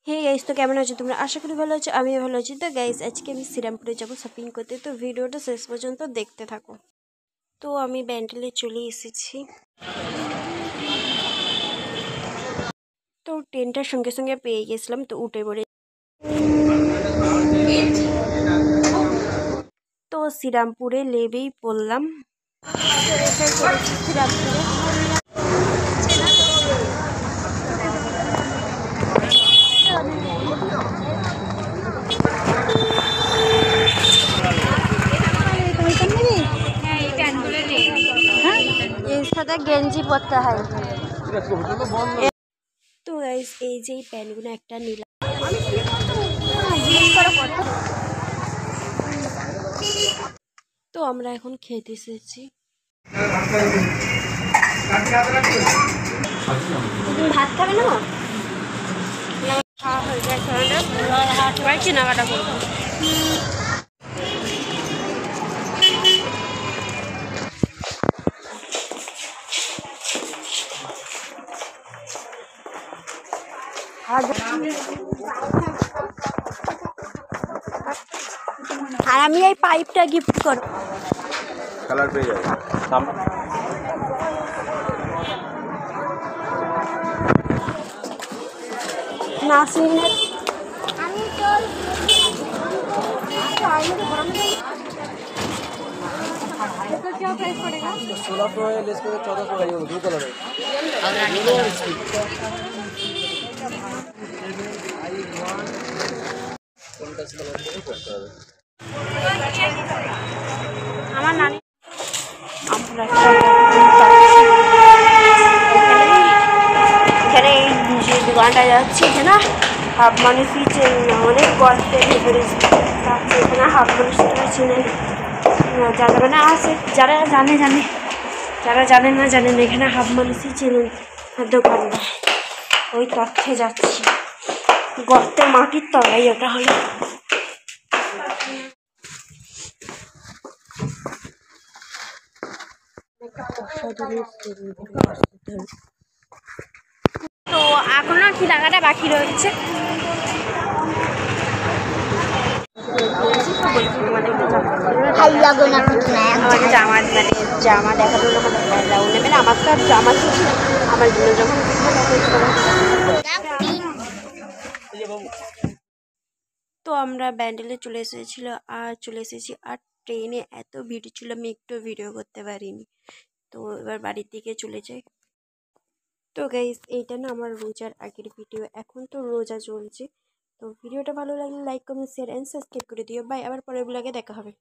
Hey guys, তো কেমন আছো তোমরা? আশা করি ভালো আছো, আমিও ভালো আছি। তো গাইস, আজকে আমি শ্রীরামপুরে যাবো শপিং করতে, তো ভিডিওটা শেষ পর্যন্ত দেখতে থাকো। তো আমি ব্যান্ডেলে চলে এসেছি। তো ট্রেনটার সঙ্গে সঙ্গে পেয়ে গেছিলাম, তো উঠে পড়ে। তো শ্রীরামপুরে লেবেই পড়লাম। শ্রীরামপুরে এর সাথে গেঞ্জি পরতে হয়। তো গাইস, এই যে প্যান্টগুলো একটা নিলাম। তো আমরা এখন খেতে এসেছি। তুমি ভাত খাবে না? খাওয়া হয়ে গেছে, সবাই কেনাকাটা করবো। আর আমি এই পাইপটা গিফট করব। কালার পেয়ে যাবে। नासिर तो क्या प्राइस पड़ेगा? 1600 है, लेस करके 1400 का। ये ब्लू कलर है। আমার নানি আমরা এখানে এই যে দোকানটা যাচ্ছি, এখানে হাফ মানুষই চেনে না, অনেক গল্পের ভেতরে যাচ্ছে। এখানে হাফ মানুষটা চেনে যারা মানে আছে, যারা জানে জানে, যারা জানে না জানে না। এখানে হাফ মানুষই চেনেন দোকানটা। ওই তথ্যে যাচ্ছি, গর্তের মাটির তলায় ওটা হলো। তো এখনো কেনাকাটা বাকি রয়েছে। আমাকে জামা জামা দেখাতে হলো, নেবে না। আমার তো আর জামা ছিল, আমার জন্য যখন তো আমরা ব্যান্ডেলে চলে এসেছিল আর চলে এসেছি। আর ট্রেনে এত ভিড় ছিল, আমি একটু ভিডিও করতে পারিনি। তো এবার বাড়ির দিকে চলে যাই। তো গাইস, এইটা না আমার রোজার আগের ভিডিও। এখন তো রোজা চলছে। তো ভিডিওটা ভালো লাগলে like comment share and subscribe করে দিও। বাই, আবার পরের ব্লগে দেখা হবে।